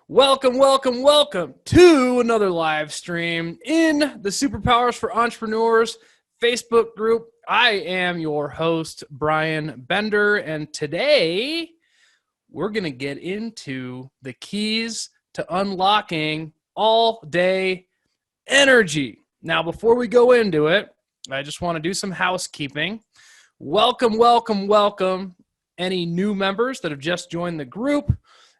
Welcome, welcome, welcome to another live stream in the Superpowers for Entrepreneurs Facebook group. I am your host, Brian Bender, and today we're going to get into the keys to unlocking all-day energy. Now, before we go into it, I just want to do some housekeeping. Welcome, welcome, welcome, any new members that have just joined the group.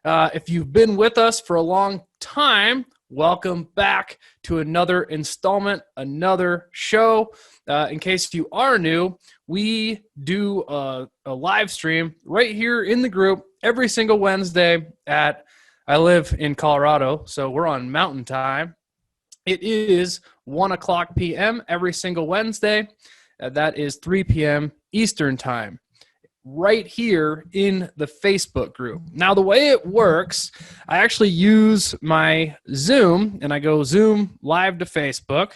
If you've been with us for a long time, welcome back to another installment, another show. In case you are new, we do a live stream right here in the group every single Wednesday I live in Colorado, so we're on Mountain Time. It is 1 o'clock p.m. every single Wednesday. That is 3 p.m. Eastern Time. Right here in the Facebook group. Now, the way it works, I actually use my Zoom, and I go Zoom live to Facebook.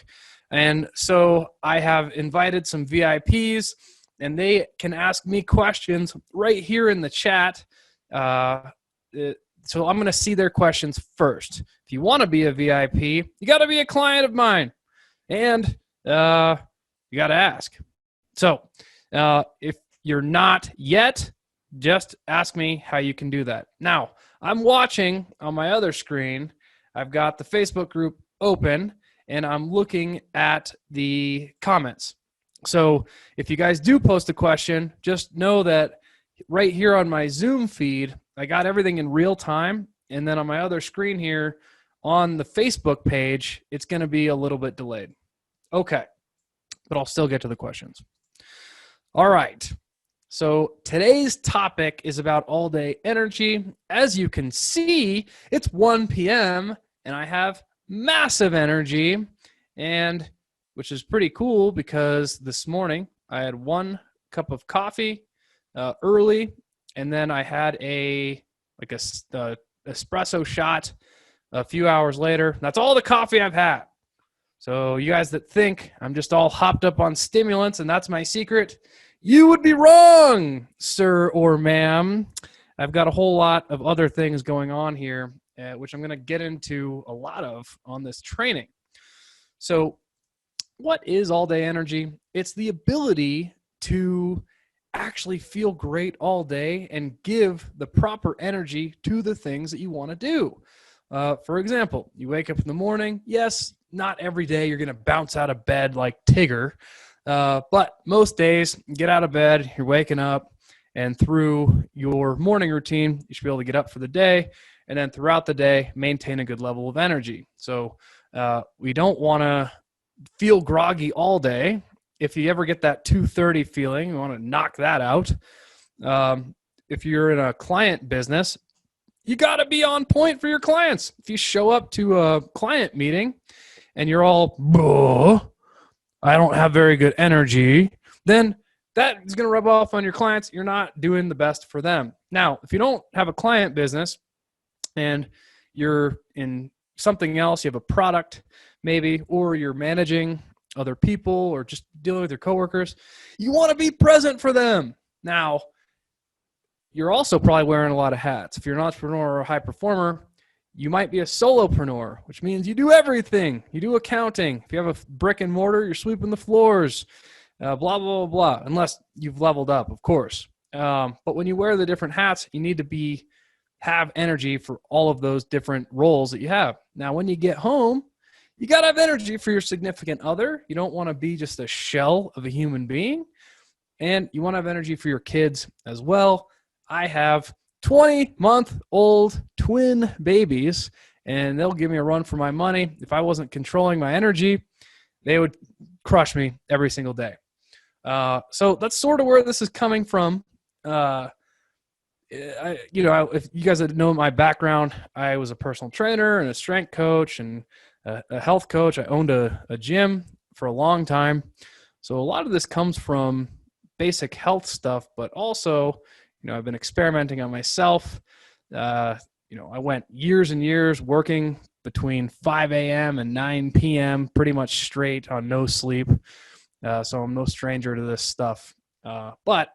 And so I have invited some VIPs, and they can ask me questions right here in the chat. So I'm going to see their questions first. If you want to be a VIP, you got to be a client of mine, and you got to ask. So if you're not yet, just ask me how you can do that. Now, I'm watching on my other screen. I've got the Facebook group open, and I'm looking at the comments. So if you guys do post a question, just know that right here on my Zoom feed, I got everything in real time. And then on my other screen here on the Facebook page, it's going to be a little bit delayed. Okay, but I'll still get to the questions. All right. So today's topic is about all-day energy. As you can see, it's 1 p.m. and I have massive energy, and which is pretty cool because this morning I had 1 cup of coffee early, and then I had a espresso shot a few hours later. That's all the coffee I've had. So you guys that think I'm just all hopped up on stimulants and that's my secret, you would be wrong, sir or ma'am. I've got a whole lot of other things going on here, which I'm going to get into a lot of on this training. So what is all-day energy? It's the ability to actually feel great all day and give the proper energy to the things that you want to do. For example, you wake up in the morning. Yes, not every day you're going to bounce out of bed like Tigger. But most days, get out of bed, you're waking up, and through your morning routine, you should be able to get up for the day, and then throughout the day, maintain a good level of energy. So we don't want to feel groggy all day. If you ever get that 2:30 feeling, you want to knock that out. If you're in a client business, you got to be on point for your clients. If you show up to a client meeting and you're all, I don't have very good energy, then that is going to rub off on your clients. You're not doing the best for them. Now, if you don't have a client business and you're in something else, you have a product maybe, or you're managing other people or just dealing with your coworkers, you want to be present for them. Now, you're also probably wearing a lot of hats. If you're an entrepreneur or a high performer, you might be a solopreneur, which means you do everything. You do accounting. If you have a brick and mortar, you're sweeping the floors, blah, blah, blah, blah, unless you've leveled up, of course. But when you wear the different hats, you need to have energy for all of those different roles that you have. Now, when you get home, you got to have energy for your significant other. You don't want to be just a shell of a human being. And you want to have energy for your kids as well. I have 20-month-old twin babies, and they'll give me a run for my money. If I wasn't controlling my energy, they would crush me every single day. So that's sort of where this is coming from. If you guys know my background, I was a personal trainer and a strength coach and a health coach. I owned a gym for a long time. So a lot of this comes from basic health stuff, but also, I've been experimenting on myself. I went years and years working between 5 a.m. and 9 p.m. pretty much straight on no sleep. So I'm no stranger to this stuff. But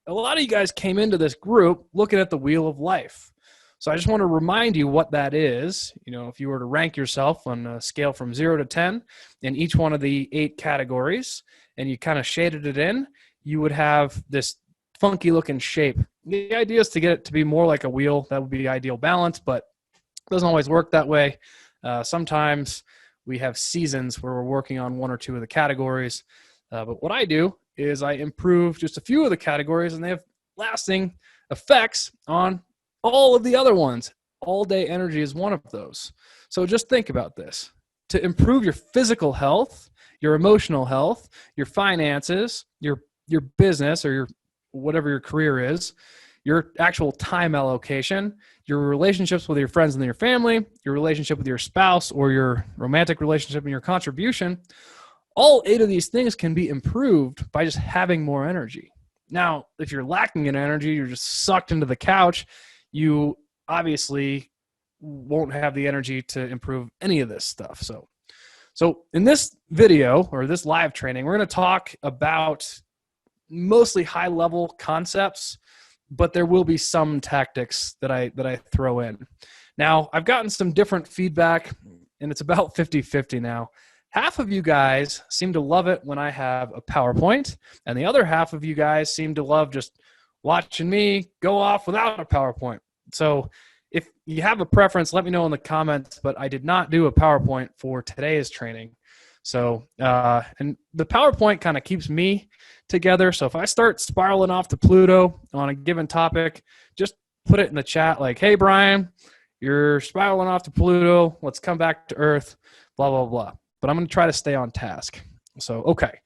a lot of you guys came into this group looking at the wheel of life. So I just want to remind you what that is. If you were to rank yourself on a scale from 0 to 10 in each one of the 8 categories, and you kind of shaded it in, you would have this funky looking shape. The idea is to get it to be more like a wheel. That would be ideal balance, but it doesn't always work that way. Sometimes we have seasons where we're working on 1 or 2 of the categories. But what I do is I improve just a few of the categories, and they have lasting effects on all of the other ones. All day energy is one of those. So just think about this. To improve your physical health, your emotional health, your finances, your business, or your whatever your career is, your actual time allocation, your relationships with your friends and your family, your relationship with your spouse, or your romantic relationship and your contribution, all 8 of these things can be improved by just having more energy. Now, if you're lacking in energy, you're just sucked into the couch, you obviously won't have the energy to improve any of this stuff. So in this video or this live training, we're going to talk about mostly high-level concepts, but there will be some tactics that I throw in. Now, I've gotten some different feedback, and it's about 50-50 now. Half of you guys seem to love it when I have a PowerPoint, and the other half of you guys seem to love just watching me go off without a PowerPoint. So if you have a preference, let me know in the comments, but I did not do a PowerPoint for today's training. So, and the PowerPoint kind of keeps me together. So if I start spiraling off to Pluto on a given topic, just put it in the chat like, hey, Brian, you're spiraling off to Pluto. Let's come back to Earth, blah, blah, blah. But I'm going to try to stay on task. So, okay.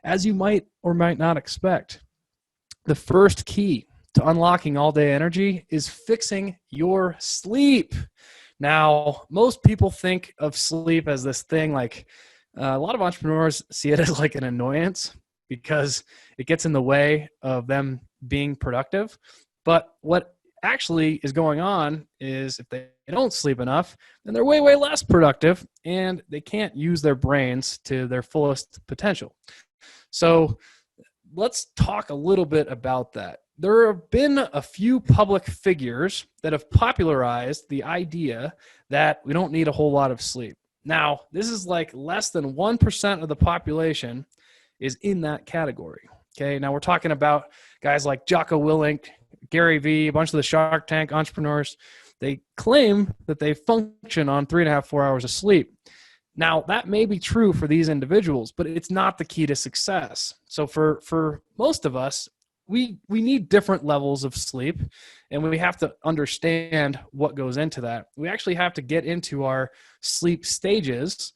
As you might or might not expect, the first key to unlocking all-day energy is fixing your sleep. Now, most people think of sleep as this thing like a lot of entrepreneurs see it as like an annoyance because it gets in the way of them being productive. But what actually is going on is if they don't sleep enough, then they're way, way less productive and they can't use their brains to their fullest potential. So let's talk a little bit about that. There have been a few public figures that have popularized the idea that we don't need a whole lot of sleep. Now, this is like less than 1% of the population is in that category. Okay, now we're talking about guys like Jocko Willink, Gary Vee, a bunch of the Shark Tank entrepreneurs. They claim that they function on 3.5, 4 hours of sleep. Now, that may be true for these individuals, but it's not the key to success. So for most of us, we need different levels of sleep, and we have to understand what goes into that. We actually have to get into our sleep stages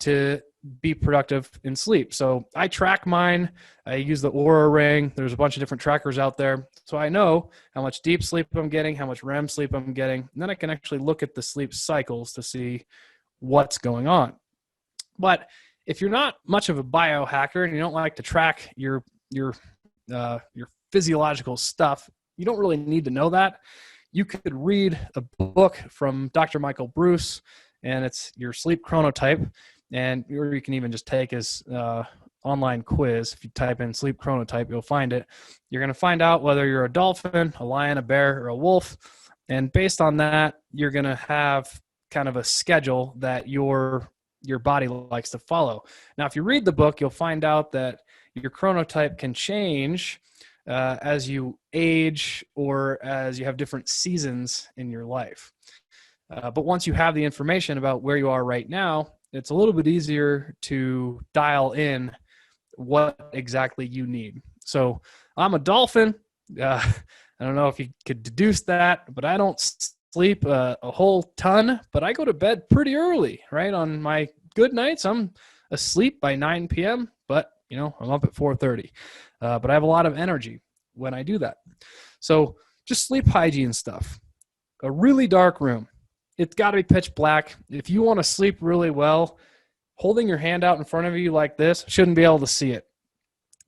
to be productive in sleep. So I track mine. I use the Oura Ring. There's a bunch of different trackers out there. So I know how much deep sleep I'm getting, how much REM sleep I'm getting. And then I can actually look at the sleep cycles to see what's going on. But if you're not much of a biohacker and you don't like to track your physiological stuff, you don't really need to know that. You could read a book from Dr. Michael Breus, and it's your sleep chronotype, or you can even just take his online quiz. If you type in sleep chronotype, you'll find it. You're going to find out whether you're a dolphin, a lion, a bear, or a wolf, and based on that, you're going to have kind of a schedule that your body likes to follow. Now, if you read the book, you'll find out that your chronotype can change as you age or as you have different seasons in your life. But once you have the information about where you are right now, it's a little bit easier to dial in what exactly you need. So I'm a dolphin. I don't know if you could deduce that, but I don't sleep a whole ton, but I go to bed pretty early, right? On my good nights, I'm asleep by 9 p.m., but I'm up at 4:30. But I have a lot of energy when I do that. So just sleep hygiene stuff. A really dark room. It's got to be pitch black. If you want to sleep really well, holding your hand out in front of you like this, shouldn't be able to see it.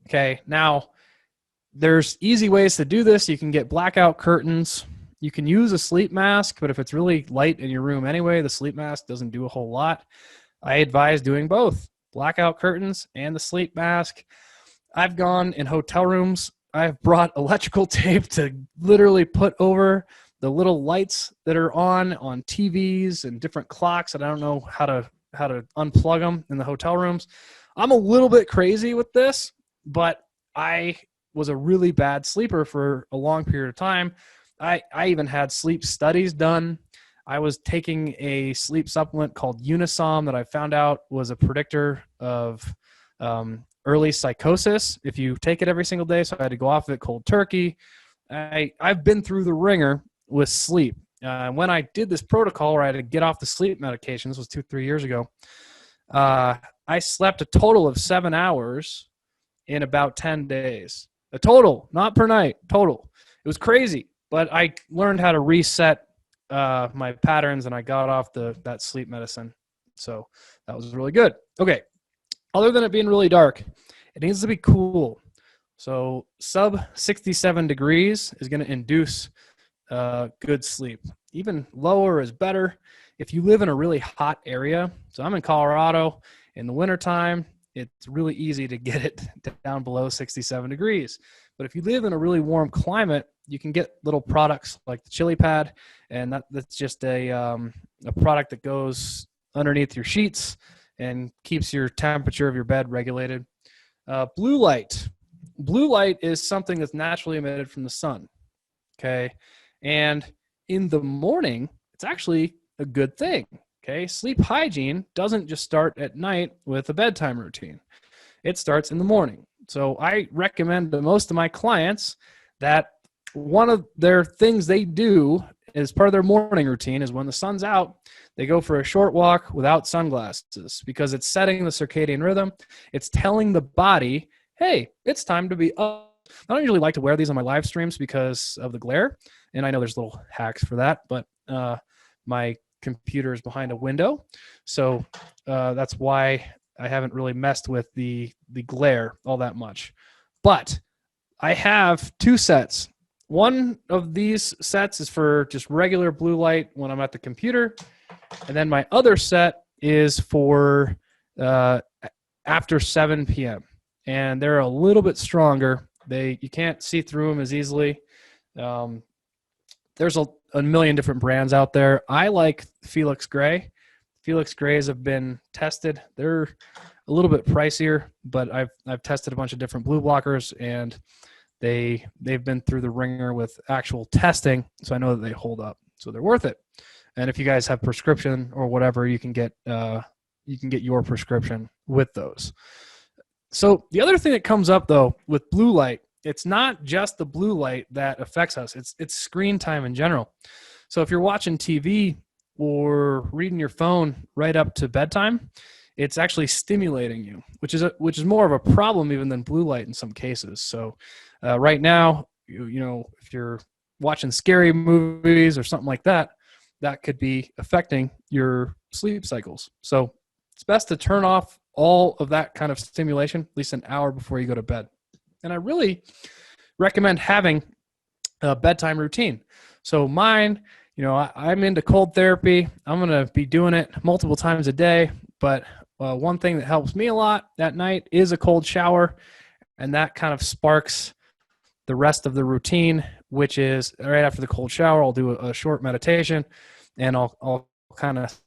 Okay, now there's easy ways to do this. You can get blackout curtains. You can use a sleep mask, but if it's really light in your room anyway, the sleep mask doesn't do a whole lot. I advise doing both, blackout curtains and the sleep mask. I've gone in hotel rooms. I've brought electrical tape to literally put over the little lights that are on TVs and different clocks, and I don't know how to unplug them in the hotel rooms. I'm a little bit crazy with this, but I was a really bad sleeper for a long period of time. I even had sleep studies done. I was taking a sleep supplement called Unisom that I found out was a predictor of early psychosis if you take it every single day. So I had to go off of it cold turkey. I've been through the ringer with sleep. When I did this protocol where I had to get off the sleep medication, this was 2-3 years ago, I slept a total of 7 hours in about 10 days. A total, not per night, total. It was crazy, but I learned how to reset my patterns, and I got off that sleep medicine. So that was really good. Okay. Other than it being really dark, it needs to be cool. So sub 67 degrees is going to induce good sleep. Even lower is better. If you live in a really hot area, so I'm in Colorado, in the wintertime, it's really easy to get it down below 67 degrees. But if you live in a really warm climate, you can get little products like the Chili Pad, and that's just a product that goes underneath your sheets and keeps your temperature of your bed regulated. Blue light. Blue light is something that's naturally emitted from the sun, okay? And in the morning, it's actually a good thing, okay? Sleep hygiene doesn't just start at night with a bedtime routine. It starts in the morning. So I recommend to most of my clients that one of their things they do as part of their morning routine is when the sun's out, they go for a short walk without sunglasses because it's setting the circadian rhythm. It's telling the body, hey, it's time to be up. I don't usually like to wear these on my live streams because of the glare, and I know there's little hacks for that, but my computer is behind a window, so that's why I haven't really messed with the glare all that much. But I have 2 sets. One of these sets is for just regular blue light when I'm at the computer, and then my other set is for after 7 p.m. And they're a little bit stronger. You can't see through them as easily. There's a million different brands out there. I like Felix Gray. Felix Grays have been tested. They're a little bit pricier, but I've tested a bunch of different blue blockers, and they've been through the ringer with actual testing, so I know that they hold up. So they're worth it. And if you guys have prescription or whatever, you can get your prescription with those. So the other thing that comes up though with blue light, it's not just the blue light that affects us. It's screen time in general. So if you're watching TV or reading your phone right up to bedtime, it's actually stimulating you, which is more of a problem even than blue light in some cases. So right now, you know, if you're watching scary movies or something like that, that could be affecting your sleep cycles. So it's best to turn off all of that kind of stimulation at least an hour before you go to bed. And I really recommend having a bedtime routine. So mine, you know, I'm into cold therapy. I'm going to be doing it multiple times a day. But one thing that helps me a lot at night is a cold shower. And that kind of sparks the rest of the routine, which is right after the cold shower, I'll do a short meditation, and I'll kind of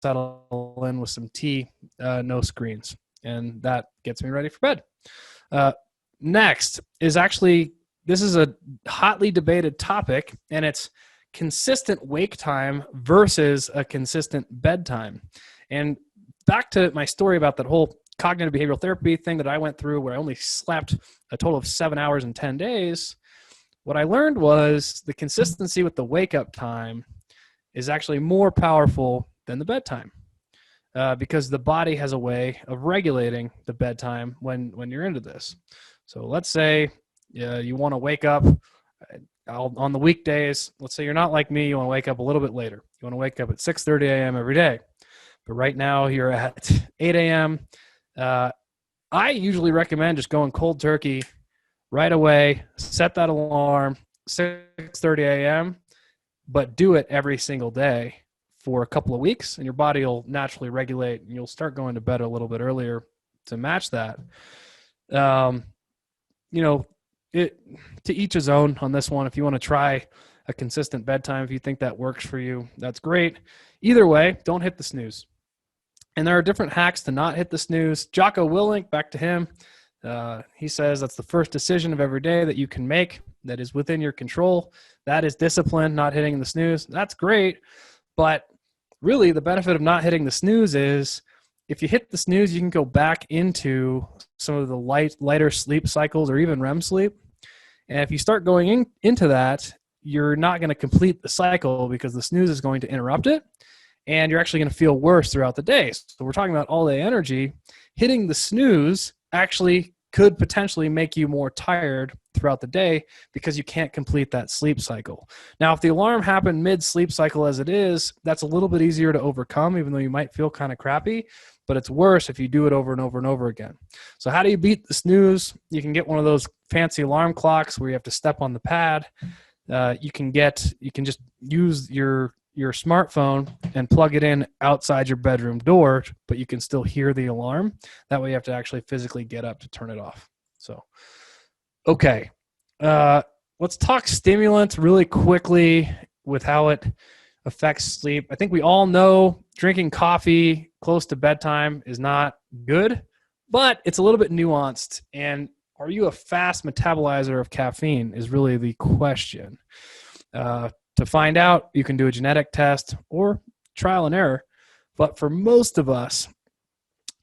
settle in with some tea, no screens. And that gets me ready for bed. Next is actually, this is a hotly debated topic, and it's consistent wake time versus a consistent bedtime. And back to my story about that whole cognitive behavioral therapy thing that I went through where I only slept a total of 7 hours in 10 days, what I learned was the consistency with the wake up time is actually more powerful than the bedtime because the body has a way of regulating the bedtime when you're into this. So let's say you want to wake up on the weekdays. Let's say you're not like me. You want to wake up a little bit later. You want to wake up at 6:30 a.m. every day. But right now you're at 8 a.m. I usually recommend just going cold turkey right away, set that alarm, 6:30 a.m., but do it every single day for a couple of weeks, and your body will naturally regulate, and you'll start going to bed a little bit earlier to match that. You know, to each his own on this one. If you want to try a consistent bedtime. If you think that works for you, that's great. Either way, don't hit the snooze. And there are different hacks to not hit the snooze. Jocko Willink, back to him. He says that's the first decision of every day that you can make that is within your control. That is discipline, not hitting the snooze. That's great. But really, the benefit of not hitting the snooze is if you hit the snooze, you can go back into some of the lighter sleep cycles or even REM sleep. And if you start going into that, you're not going to complete the cycle because the snooze is going to interrupt it. And you're actually going to feel worse throughout the day. So we're talking about all-day energy. Hitting the snooze actually could potentially make you more tired throughout the day because you can't complete that sleep cycle. Now, if the alarm happened mid-sleep cycle as it is, that's a little bit easier to overcome, even though you might feel kind of crappy. But it's worse if you do it over and over and over again. So how do you beat the snooze? You can get one of those fancy alarm clocks where you have to step on the pad. You can just use your smartphone and plug it in outside your bedroom door, but you can still hear the alarm. That way you have to actually physically get up to turn it off. So, okay. Let's talk stimulants really quickly with how it affects sleep. I think we all know drinking coffee close to bedtime is not good, but it's a little bit nuanced. And are you a fast metabolizer of caffeine is really the question. To find out, you can do a genetic test or trial and error. But for most of us,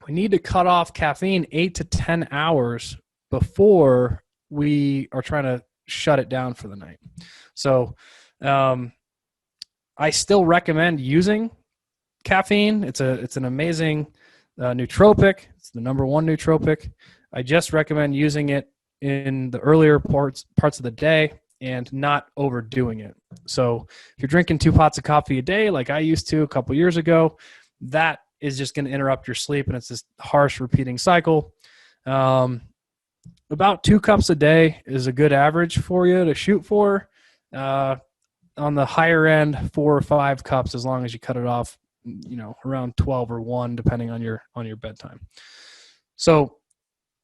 we need to cut off caffeine 8 to 10 hours before we are trying to shut it down for the night. So I still recommend using caffeine. It's an amazing nootropic. It's the number one nootropic. I just recommend using it in the earlier parts of the day and not overdoing it. So if you're drinking 2 pots of coffee a day, like I used to a couple years ago, that is just going to interrupt your sleep, and it's this harsh repeating cycle. About 2 cups a day is a good average for you to shoot for. On the higher end, 4 or 5 cups, as long as you cut it off, around 12 or 1, depending on your bedtime. So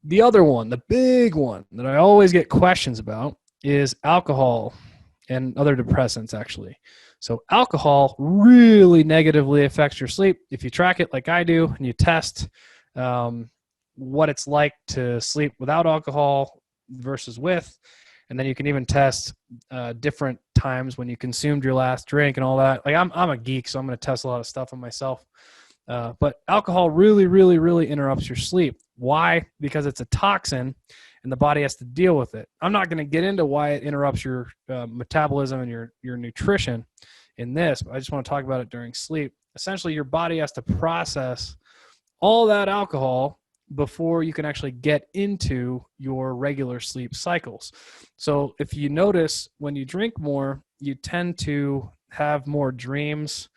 the other one, the big one that I always get questions about is alcohol and other depressants, actually. So alcohol really negatively affects your sleep. If you track it like I do and you test what it's like to sleep without alcohol versus with, and then you can even test different times when you consumed your last drink and all that. Like I'm a geek, so I'm going to test a lot of stuff on myself. But alcohol really, really, really interrupts your sleep. Why? Because it's a toxin and the body has to deal with it. I'm not going to get into why it interrupts your metabolism and your nutrition in this, but I just want to talk about it during sleep. Essentially, your body has to process all that alcohol before you can actually get into your regular sleep cycles. So if you notice, when you drink more, you tend to have more dreams,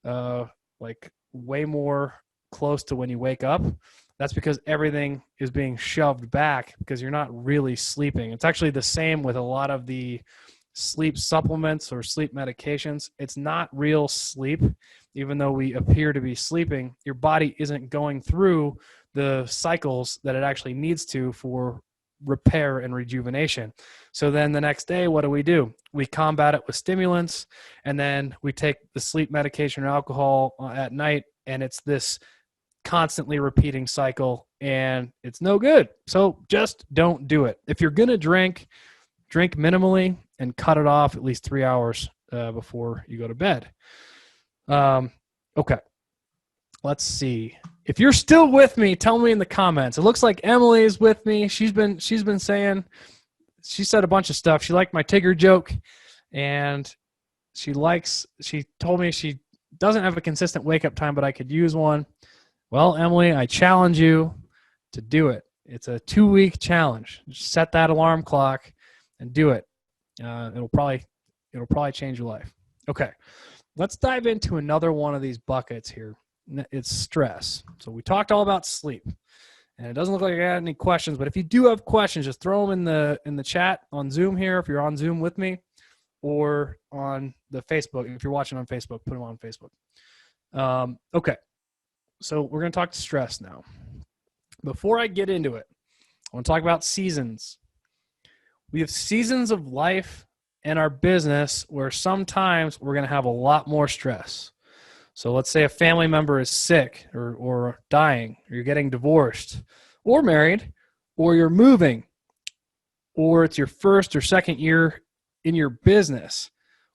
like way more close to when you wake up. That's because everything is being shoved back because you're not really sleeping. It's actually the same with a lot of the sleep supplements or sleep medications. It's not real sleep. Even though we appear to be sleeping, your body isn't going through the cycles that it actually needs to for repair and rejuvenation. So then the next day, what do? We combat it with stimulants, and then we take the sleep medication or alcohol at night, and it's this constantly repeating cycle, and it's no good. So just don't do it. If you're going to drink minimally and cut it off at least 3 hours before you go to bed. Okay. Let's see. If you're still with me, tell me in the comments. It looks like Emily is with me. She's been saying, she said a bunch of stuff. She liked my Tigger joke, and she told me she doesn't have a consistent wake up time, but I could use one. Well, Emily, I challenge you to do it. It's a 2-week challenge. Just set that alarm clock and do it. It'll probably change your life. Okay. Let's dive into another one of these buckets here. It's stress. So we talked all about sleep, and it doesn't look like I got any questions, but if you do have questions, just throw them in the chat on Zoom here if you're on Zoom with me, or on the Facebook. If you're watching on Facebook, put them on Facebook. Okay. So we're going to talk stress now. Before I get into it, I want to talk about seasons. We have seasons of life in our business where sometimes we're going to have a lot more stress. So let's say a family member is sick or dying, or you're getting divorced or married, or you're moving, or it's your first or second year in your business,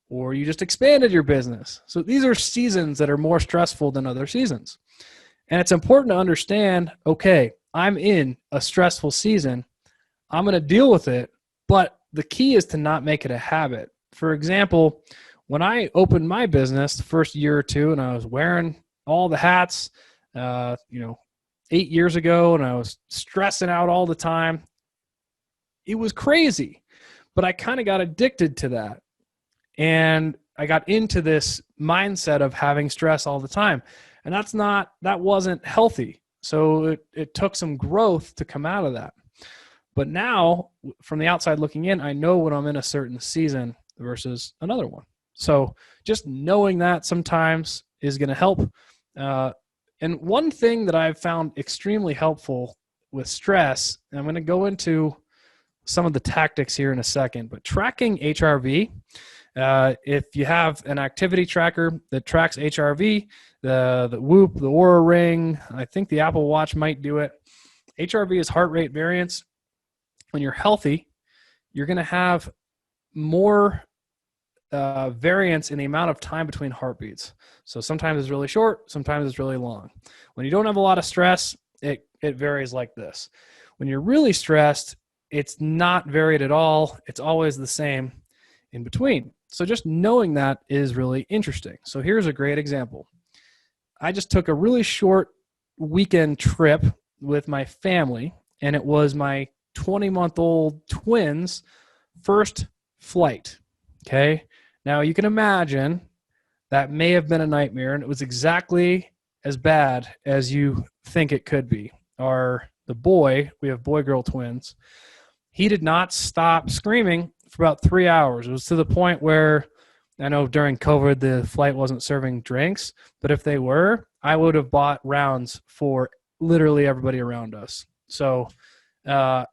or you just expanded your business. So these are seasons that are more stressful than other seasons. And it's important to understand, okay, I'm in a stressful season. I'm going to deal with it, but the key is to not make it a habit. For example, when I opened my business the first year or two and I was wearing all the hats, 8 years ago, and I was stressing out all the time, it was crazy, but I kind of got addicted to that. And I got into this mindset of having stress all the time. And that wasn't healthy. So it took some growth to come out of that. But now, from the outside looking in, I know when I'm in a certain season versus another one. So just knowing that sometimes is going to help. And one thing that I've found extremely helpful with stress, and I'm going to go into some of the tactics here in a second, but tracking HRV, if you have an activity tracker that tracks HRV, the Whoop, the Oura Ring, I think the Apple Watch might do it. HRV is heart rate variance. When you're healthy, you're going to have more variance in the amount of time between heartbeats. So sometimes it's really short, sometimes it's really long. When you don't have a lot of stress, it varies like this. When you're really stressed, it's not varied at all. It's always the same in between. So just knowing that is really interesting. So here's a great example. I just took a really short weekend trip with my family, and it was my 20-month-old twins' first flight. Okay. Now you can imagine that may have been a nightmare, and it was exactly as bad as you think it could be. The boy, we have boy-girl twins, he did not stop screaming for about 3 hours. It was to the point where, I know during COVID, the flight wasn't serving drinks, but if they were, I would have bought rounds for literally everybody around us. So I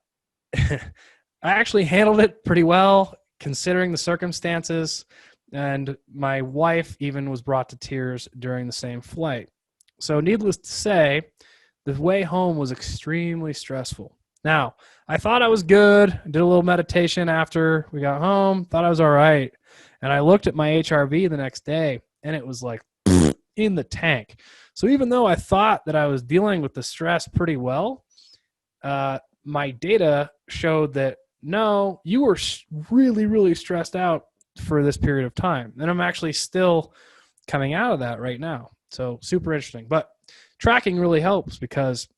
actually handled it pretty well considering the circumstances, and my wife even was brought to tears during the same flight. So needless to say, the way home was extremely stressful. Now, I thought I was good. I did a little meditation after we got home, thought I was all right. And I looked at my HRV the next day, and it was like in the tank. So even though I thought that I was dealing with the stress pretty well, my data showed that, no, you were really, really stressed out for this period of time. And I'm actually still coming out of that right now. So super interesting. But tracking really helps because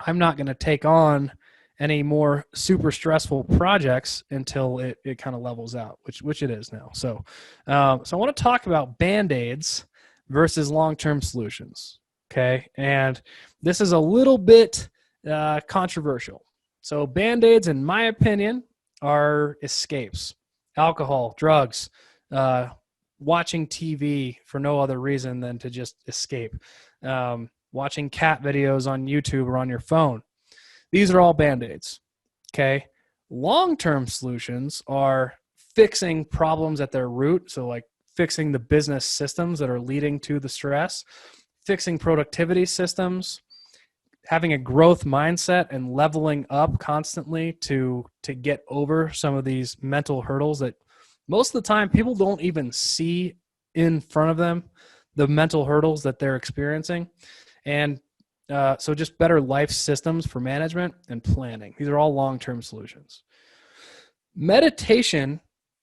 I'm not going to take on any more super stressful projects until it kind of levels out, which it is now. So I want to talk about Band-Aids versus long-term solutions. Okay. And this is a little bit controversial. So Band-Aids, in my opinion, are escapes. Alcohol, drugs, watching TV for no other reason than to just escape. Watching cat videos on YouTube or on your phone. These are all Band-Aids, okay? Long-term solutions are fixing problems at their root, so like fixing the business systems that are leading to the stress, fixing productivity systems, having a growth mindset and leveling up constantly to get over some of these mental hurdles that most of the time people don't even see in front of them, the mental hurdles that they're experiencing. And so just better life systems for management and planning. These are all long-term solutions. Meditation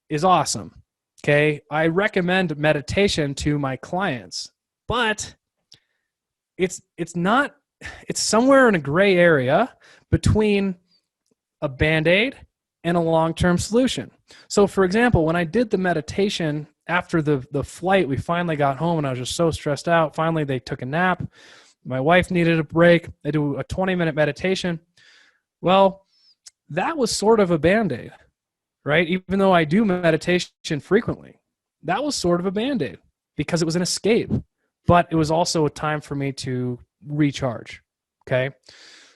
is awesome. Okay. I recommend meditation to my clients, but it's somewhere in a gray area between a Band-Aid and a long-term solution. So for example, when I did the meditation after the flight, we finally got home and I was just so stressed out. Finally, they took a nap. My wife needed a break. They do a 20-minute meditation. Well, that was sort of a Band-Aid, right? Even though I do meditation frequently, that was sort of a Band-Aid because it was an escape, but it was also a time for me to recharge, okay?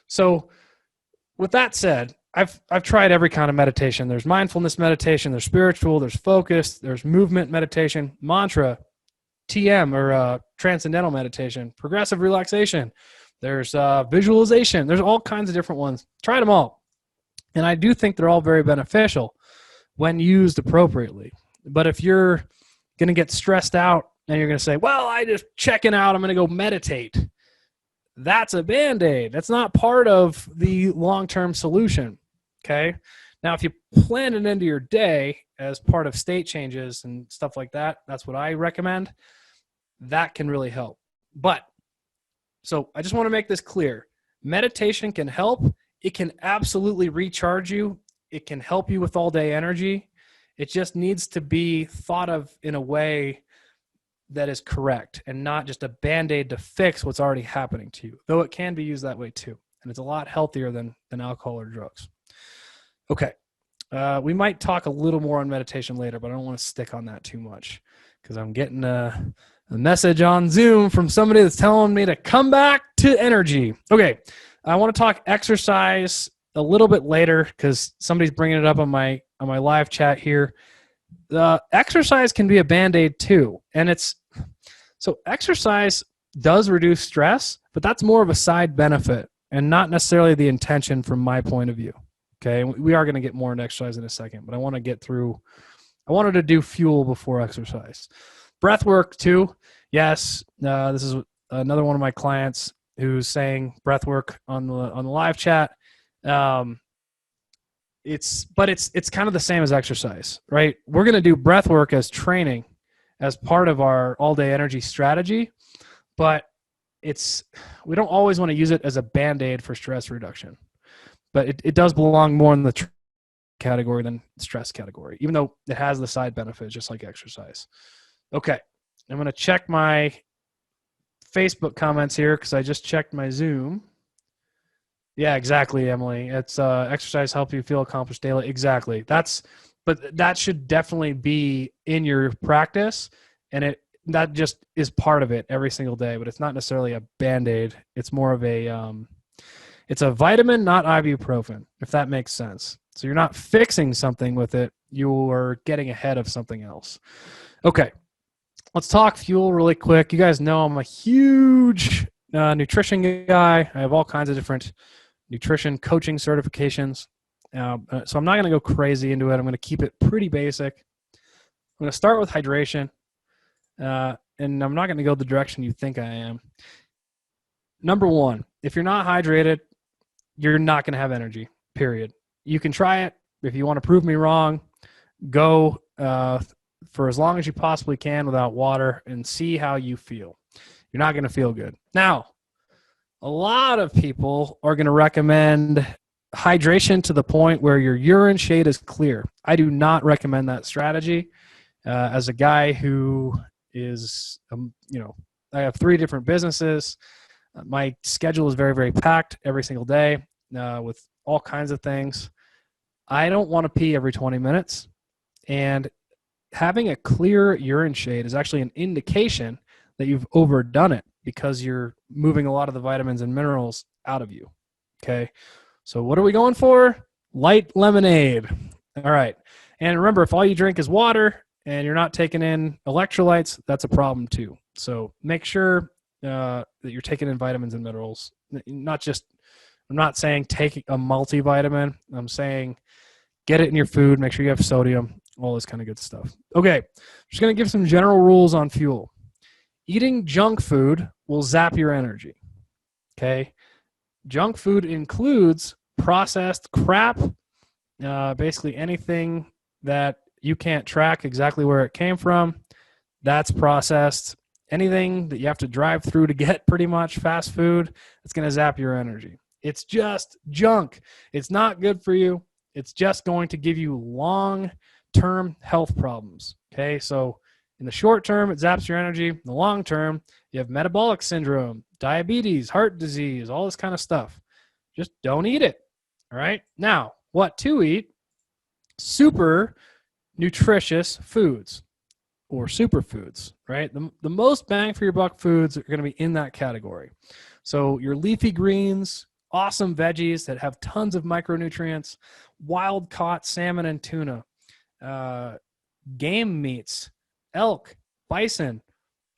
So with that said, I've tried every kind of meditation. There's mindfulness meditation, there's spiritual, there's focus, there's movement meditation, mantra, TM or transcendental meditation, progressive relaxation. There's visualization. There's all kinds of different ones. Tried them all. And I do think they're all very beneficial when used appropriately. But if you're going to get stressed out and you're going to say, well, I just checking out, I'm going to go meditate. That's a Band-Aid. That's not part of the long-term solution. Okay. Now, if you plan it into your day as part of state changes and stuff like that, that's what I recommend. That can really help. But so I just want to make this clear. Meditation can help. It can absolutely recharge you. It can help you with all day energy. It just needs to be thought of in a way that is correct and not just a Band-Aid to fix what's already happening to you, though it can be used that way too. And it's a lot healthier than alcohol or drugs. Okay. We might talk a little more on meditation later, but I don't want to stick on that too much because I'm getting a message on Zoom from somebody that's telling me to come back to energy. Okay. I want to talk exercise a little bit later because somebody's bringing it up on my live chat here. Exercise can be a Band-Aid too. And so exercise does reduce stress, but that's more of a side benefit and not necessarily the intention from my point of view. Okay, we are going to get more into exercise in a second, but I wanted to do fuel before exercise. Breath work too. Yes, this is another one of my clients who's saying breath work on the live chat. It's kind of the same as exercise, right? We're going to do breath work as training as part of our all-day energy strategy, but we don't always want to use it as a Band-Aid for stress reduction. But it does belong more in the category than stress category, even though it has the side benefits just like exercise. Okay, I'm going to check my Facebook comments here because I just checked my Zoom. Yeah, exactly, Emily. It's exercise help you feel accomplished daily. Exactly. But that should definitely be in your practice, and that just is part of it every single day. But it's not necessarily a Band-Aid. It's more of it's a vitamin, not ibuprofen, if that makes sense. So you're not fixing something with it. You're getting ahead of something else. Okay, let's talk fuel really quick. You guys know I'm a huge nutrition guy. I have all kinds of different nutrition coaching certifications. So I'm not going to go crazy into it. I'm going to keep it pretty basic. I'm going to start with hydration. And I'm not going to go the direction you think I am. Number one, if you're not hydrated, you're not going to have energy, period. You can try it. If you want to prove me wrong, go for as long as you possibly can without water and see how you feel. You're not going to feel good. Now, a lot of people are going to recommend hydration to the point where your urine shade is clear. I do not recommend that strategy. As a guy who is, I have 3 different businesses. My schedule is very, very packed every single day with all kinds of things. I don't want to pee every 20 minutes. And having a clear urine shade is actually an indication that you've overdone it because you're moving a lot of the vitamins and minerals out of you. Okay. So what are we going for? Light lemonade. All right. And remember, if all you drink is water and you're not taking in electrolytes, that's a problem too. So make sure that you're taking in vitamins and minerals. I'm not saying take a multivitamin. I'm saying get it in your food. Make sure you have sodium, all this kind of good stuff. Okay. I'm just going to give some general rules on fuel. Eating junk food will zap your energy. Okay. Junk food includes processed crap, basically anything that you can't track exactly where it came from. That's processed. Anything that you have to drive through to get, pretty much fast food, it's going to zap your energy. It's just junk. It's not good for you. It's just going to give you long-term health problems. Okay, so in the short term, it zaps your energy. In the long term, you have metabolic syndrome, diabetes, heart disease, all this kind of stuff. Just don't eat it. All right. Now, what to eat? Super nutritious foods or superfoods, right? The most bang for your buck foods are going to be in that category. So your leafy greens, awesome veggies that have tons of micronutrients, wild caught salmon and tuna, game meats, elk, bison,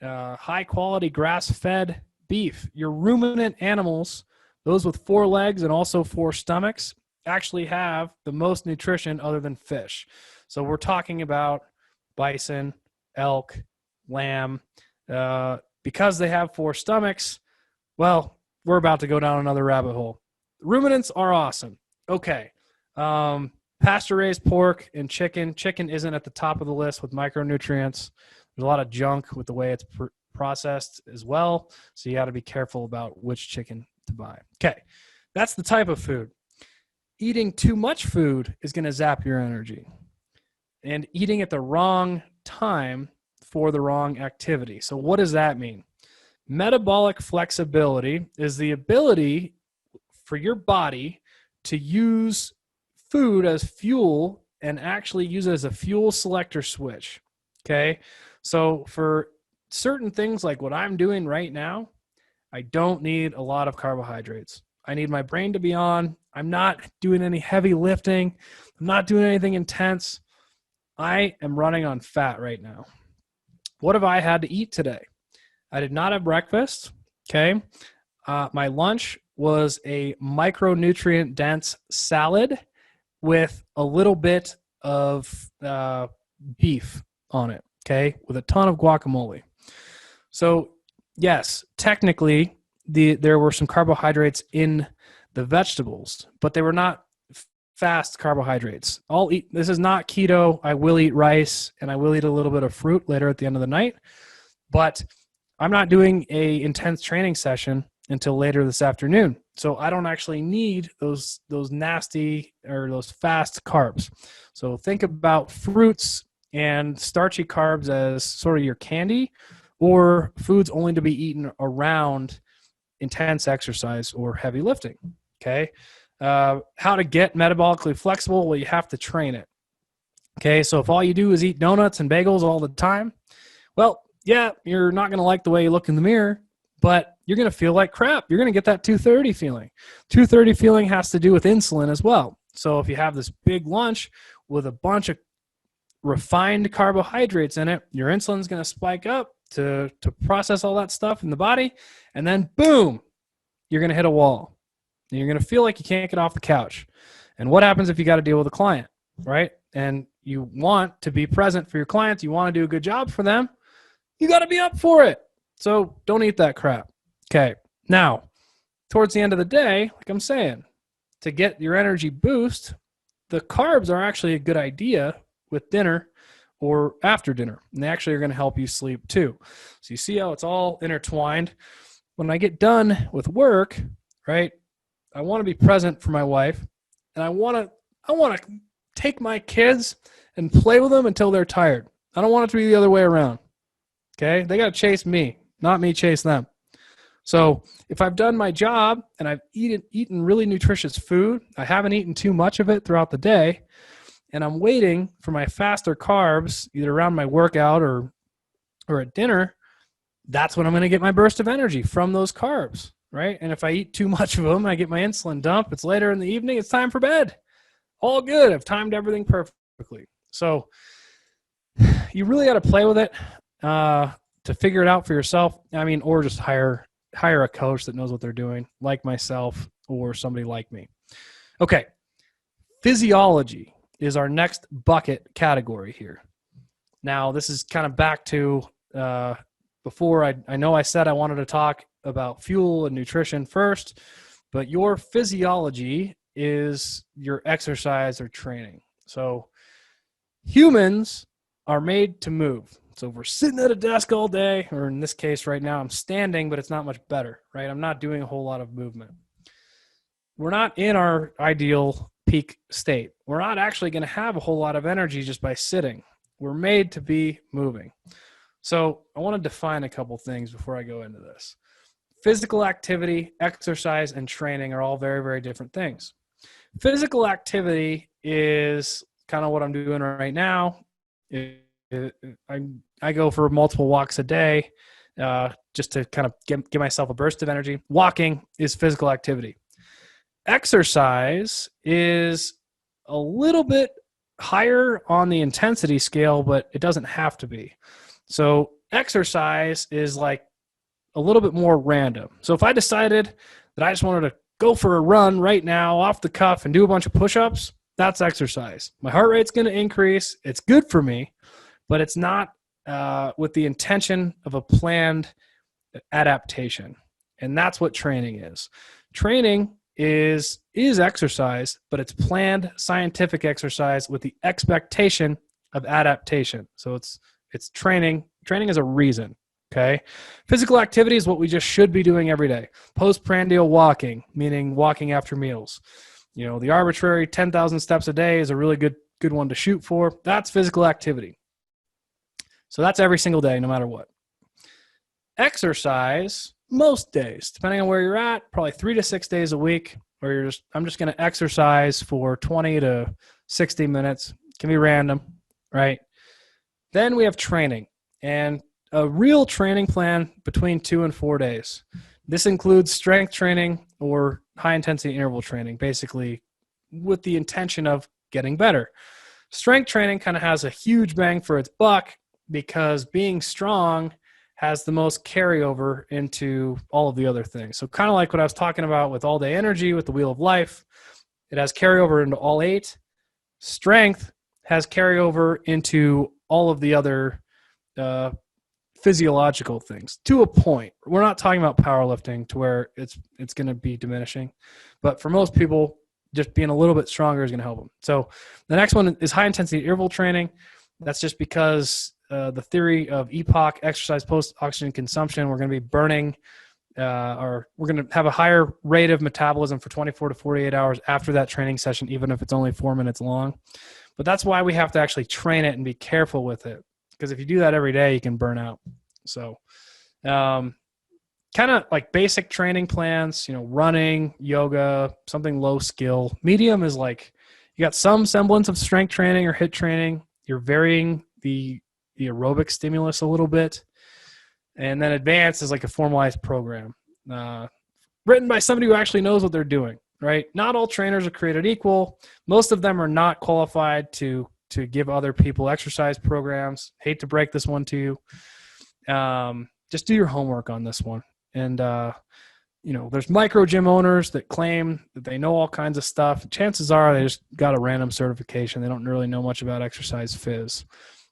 high quality grass fed beef. Your ruminant animals, those with 4 legs and also 4 stomachs, actually have the most nutrition other than fish. So we're talking about bison, elk, lamb. Because they have 4 stomachs, well, we're about to go down another rabbit hole. Ruminants are awesome. Okay. Pasture-raised pork and chicken. Chicken isn't at the top of the list with micronutrients. There's a lot of junk with the way it's processed as well. So you got to be careful about which chicken to buy. Okay. That's the type of food. Eating too much food is going to zap your energy. And eating at the wrong time for the wrong activity. So what does that mean? Metabolic flexibility is the ability for your body to use food as fuel and actually use it as a fuel selector switch. Okay. So for certain things like what I'm doing right now, I don't need a lot of carbohydrates. I need my brain to be on. I'm not doing any heavy lifting. I'm not doing anything intense. I am running on fat right now. What have I had to eat today? I did not have breakfast. Okay. My lunch was a micronutrient dense salad with a little bit of beef on it. Okay. With a ton of guacamole. So yes, technically there were some carbohydrates in the vegetables, but they were not fast carbohydrates. This is not keto. I will eat rice and I will eat a little bit of fruit later at the end of the night, but I'm not doing a intense training session until later this afternoon. So I don't actually need those nasty or those fast carbs. So think about fruits and starchy carbs as sort of your candy, or foods only to be eaten around intense exercise or heavy lifting. Okay. How to get metabolically flexible? Well, you have to train it. Okay. So if all you do is eat donuts and bagels all the time, well, yeah, you're not going to like the way you look in the mirror, but you're going to feel like crap. You're going to get that 230 feeling. 230 feeling has to do with insulin as well. So if you have this big lunch with a bunch of refined carbohydrates in it, your insulin's going to spike up to process all that stuff in the body. And then boom, you're going to hit a wall. And you're going to feel like you can't get off the couch. And what happens if you got to deal with a client, right? And you want to be present for your clients. You want to do a good job for them. You got to be up for it. So don't eat that crap. Okay. Now, towards the end of the day, like I'm saying, to get your energy boost, the carbs are actually a good idea with dinner or after dinner. And they actually are going to help you sleep too. So you see how it's all intertwined. When I get done with work, right, I want to be present for my wife, and I want to take my kids and play with them until they're tired. I don't want it to be the other way around. Okay? They got to chase me, not me chase them. So if I've done my job and I've eaten really nutritious food, I haven't eaten too much of it throughout the day, and I'm waiting for my faster carbs, either around my workout or at dinner, that's when I'm going to get my burst of energy from those carbs, right? And if I eat too much of them, I get my insulin dump. It's later in the evening. It's time for bed. All good. I've timed everything perfectly. So you really got to play with it to figure it out for yourself. I mean, or just hire a coach that knows what they're doing, like myself or somebody like me. Okay. Physiology is our next bucket category here. Now, this is kind of back to before. I know I said I wanted to talk about fuel and nutrition first, but your physiology is your exercise or training. So humans are made to move. So if we're sitting at a desk all day, or in this case right now, I'm standing, but it's not much better, right? I'm not doing a whole lot of movement. We're not in our ideal peak state. We're not actually going to have a whole lot of energy just by sitting. We're made to be moving. So I want to define a couple things before I go into this. Physical activity, exercise, and training are all very, very different things. Physical activity is kind of what I'm doing right now. I go for multiple walks a day just to kind of give myself a burst of energy. Walking is physical activity. exercise is a little bit higher on the intensity scale, but it doesn't have to be. So exercise is like a little bit more random. So if I decided that I just wanted to go for a run right now off the cuff and do a bunch of push-ups, that's exercise. My heart rate's going to increase. It's good for me, but it's not with the intention of a planned adaptation. And that's what training is. Training is exercise, but it's planned scientific exercise with the expectation of adaptation. So it's training. Training is a reason. Okay. Physical activity is what we just should be doing every day. Postprandial walking, meaning walking after meals. The arbitrary 10,000 steps a day is a really good one to shoot for. That's physical activity. So that's every single day, no matter what. Exercise, most days, depending on where you're at, probably 3 to 6 days a week, where I'm just going to exercise for 20 to 60 minutes. It can be random, right? Then we have training, and a real training plan between 2 and 4 days. This includes strength training or high-intensity interval training, basically with the intention of getting better. Strength training kind of has a huge bang for its buck because being strong has the most carryover into all of the other things. So kind of like what I was talking about with All Day Energy, with the Wheel of Life, it has carryover into all 8. Strength has carryover into all of the other physiological things to a point. We're not talking about powerlifting to where it's going to be diminishing, but for most people, just being a little bit stronger is going to help them. So the next one is high intensity interval training. That's just because the theory of EPOC, exercise post oxygen consumption, we're going to be burning or we're going to have a higher rate of metabolism for 24 to 48 hours after that training session, even if it's only 4 minutes long. But that's why we have to actually train it and be careful with it. Because if you do that every day, you can burn out. So kind of like basic training plans, running, yoga, something low skill. Medium is like you got some semblance of strength training or HIIT training. You're varying the aerobic stimulus a little bit. And then advanced is like a formalized program written by somebody who actually knows what they're doing, right? Not all trainers are created equal. Most of them are not qualified to give other people exercise programs. Hate to break this one to you. Just do your homework on this one. And, there's micro gym owners that claim that they know all kinds of stuff. Chances are they just got a random certification. They don't really know much about exercise phys.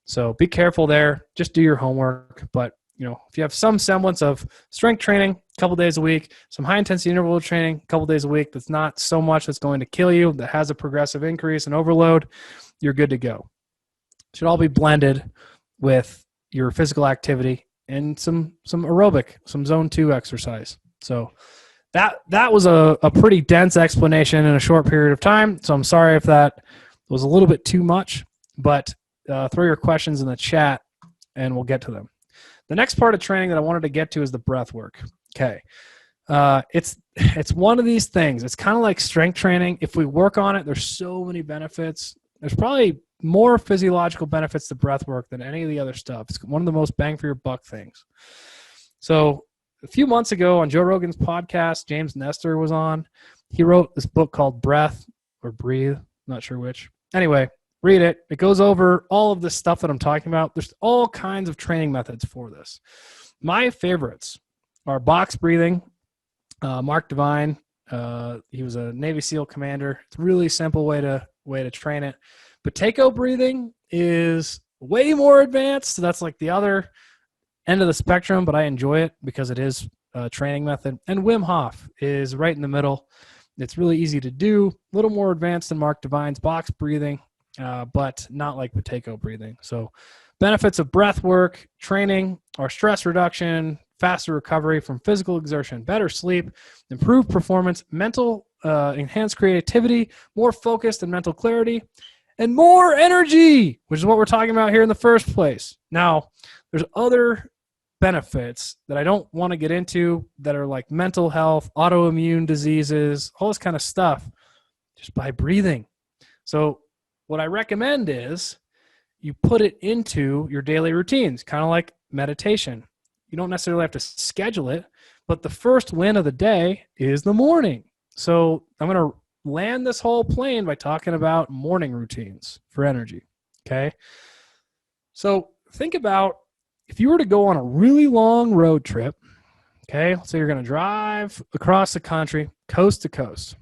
So be careful there. Just do your homework. But, if you have some semblance of strength training a couple days a week, some high intensity interval training a couple days a week, that's not so much that's going to kill you, that has a progressive increase and overload, you're good to go. It should all be blended with your physical activity and some aerobic, some zone 2 exercise. So that was a pretty dense explanation in a short period of time. So I'm sorry if that was a little bit too much, but throw your questions in the chat and we'll get to them. The next part of training that I wanted to get to is the breath work. Okay. It's one of these things. It's kind of like strength training. If we work on it, there's so many benefits. There's probably more physiological benefits to breath work than any of the other stuff. It's one of the most bang for your buck things. So a few months ago on Joe Rogan's podcast, James Nestor was on. He wrote this book called Breath or Breathe, not sure which. Anyway, read it. It goes over all of this stuff that I'm talking about. There's all kinds of training methods for this. My favorites are box breathing. Mark Divine, he was a Navy SEAL commander. It's a really simple way to train it. Buteyko breathing is way more advanced. So that's like the other end of the spectrum, but I enjoy it because it is a training method. And Wim Hof is right in the middle. It's really easy to do, a little more advanced than Mark Divine's box breathing, but not like Buteyko breathing. So benefits of breath work, training, are stress reduction, faster recovery from physical exertion, better sleep, improved performance, mental, enhanced creativity, more focused and mental clarity, and more energy, which is what we're talking about here in the first place. Now, there's other benefits that I don't want to get into that are like mental health, autoimmune diseases, all this kind of stuff, just by breathing. So what I recommend is you put it into your daily routines, kind of like meditation. You don't necessarily have to schedule it, but the first win of the day is the morning. So I'm going to land this whole plane by talking about morning routines for energy. Okay. So think about if you were to go on a really long road trip. Okay. So you're going to drive across the country, coast to coast,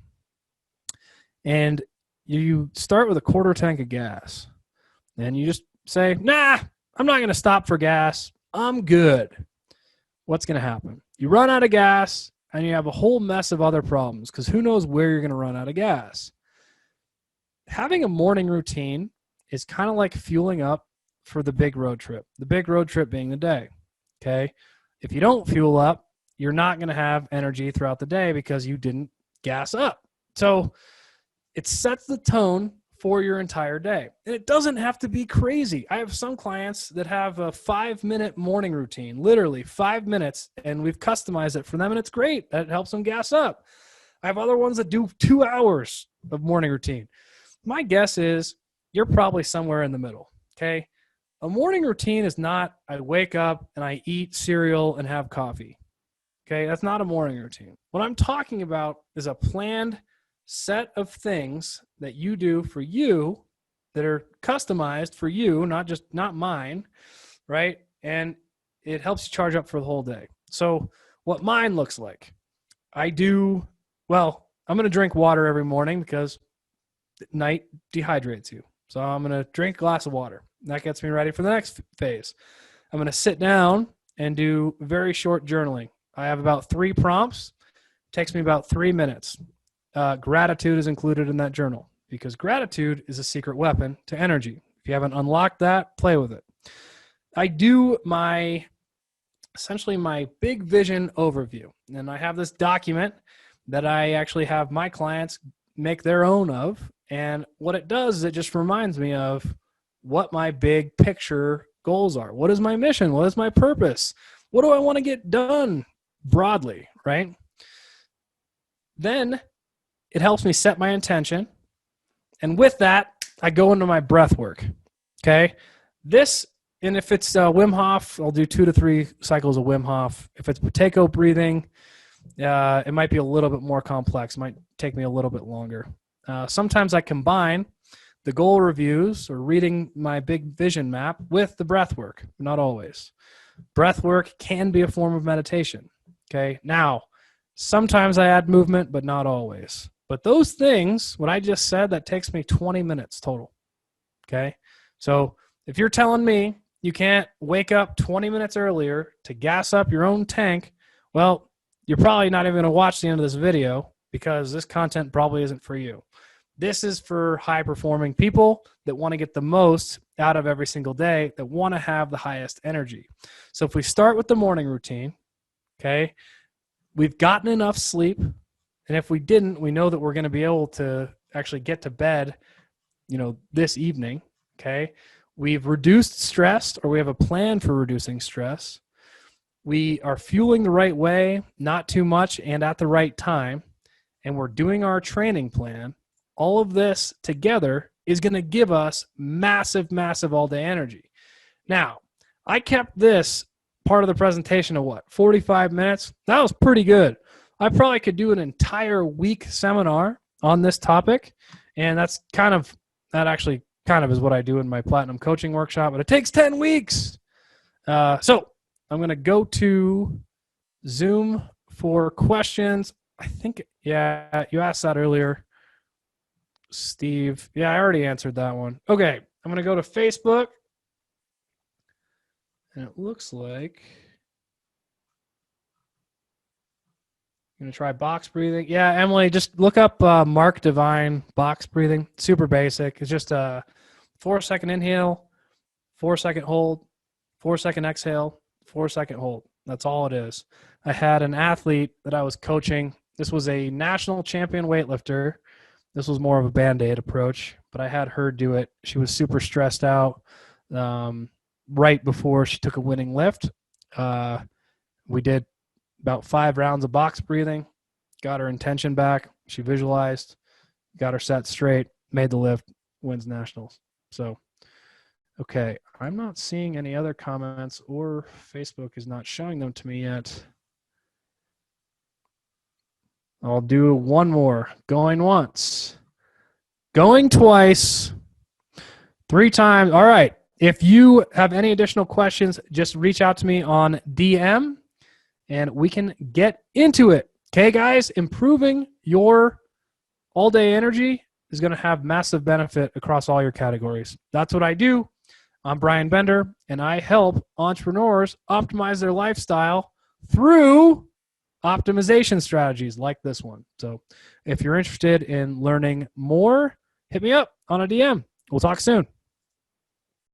and you start with a quarter tank of gas, and you just say, nah, I'm not going to stop for gas. I'm good. What's going to happen? You run out of gas and you have a whole mess of other problems because who knows where you're going to run out of gas. Having a morning routine is kind of like fueling up for the big road trip, the big road trip being the day. Okay. If you don't fuel up, you're not going to have energy throughout the day because you didn't gas up. So it sets the tone for your entire day. And it doesn't have to be crazy. I have some clients that have a 5-minute morning routine, literally 5 minutes, and we've customized it for them, and it's great. That helps them gas up. I have other ones that do 2 hours of morning routine. My guess is you're probably somewhere in the middle, okay? A morning routine is not I wake up and I eat cereal and have coffee, okay? That's not a morning routine. What I'm talking about is a planned set of things that you do for you that are customized for you, not mine, right? And it helps you charge up for the whole day. So what mine looks like, I'm going to drink water every morning because night dehydrates you. So I'm going to drink a glass of water. That gets me ready for the next phase. I'm going to sit down and do very short journaling. I have about 3 prompts. It takes me about 3 minutes. Gratitude is included in that journal because gratitude is a secret weapon to energy. If you haven't unlocked that, play with it. I do essentially my big vision overview, and I have this document that I actually have my clients make their own of. And what it does is it just reminds me of what my big picture goals are. What is my mission? What is my purpose? What do I want to get done broadly, right? Then it helps me set my intention. And with that, I go into my breath work. Okay. And if it's Wim Hof, I'll do 2 to 3 cycles of Wim Hof. If it's Buteyko breathing, it might be a little bit more complex. It might take me a little bit longer. Sometimes I combine the goal reviews or reading my big vision map with the breath work. Not always. Breath work can be a form of meditation. Okay. Now, sometimes I add movement, but not always. But those things, what I just said, that takes me 20 minutes total. Okay. So if you're telling me you can't wake up 20 minutes earlier to gas up your own tank, well, you're probably not even going to watch the end of this video because this content probably isn't for you. This is for high performing people that want to get the most out of every single day, that want to have the highest energy. So if we start with the morning routine, okay, we've gotten enough sleep. And if we didn't, we know that we're going to be able to actually get to bed, this evening. Okay. We've reduced stress, or we have a plan for reducing stress. We are fueling the right way, not too much and at the right time. And we're doing our training plan. All of this together is going to give us massive, massive all-day energy. Now, I kept this part of the presentation to 45 minutes? That was pretty good. I probably could do an entire week seminar on this topic, and that actually kind of is what I do in my Platinum Coaching Workshop, but it takes 10 weeks. So I'm going to go to Zoom for questions. I think, you asked that earlier, Steve. Yeah, I already answered that one. Okay, I'm going to go to Facebook, and it looks like I'm going to try box breathing. Yeah, Emily, just look up Mark Divine box breathing. Super basic. It's just a 4-second inhale, 4-second hold, 4-second exhale, 4-second hold. That's all it is. I had an athlete that I was coaching. This was a national champion weightlifter. This was more of a Band-Aid approach, but I had her do it. She was super stressed out right before she took a winning lift. We did about 5 rounds of box breathing, got her intention back. She visualized, got her set straight, made the lift, wins nationals. So, okay, I'm not seeing any other comments, or Facebook is not showing them to me yet. I'll do one more. Going once. Going twice. 3 times. All right. If you have any additional questions, just reach out to me on DM and we can get into it. Okay, guys? Improving your all-day energy is going to have massive benefit across all your categories. That's what I do. I'm Brian Bender, and I help entrepreneurs optimize their lifestyle through optimization strategies like this one. So if you're interested in learning more, hit me up on a DM. We'll talk soon.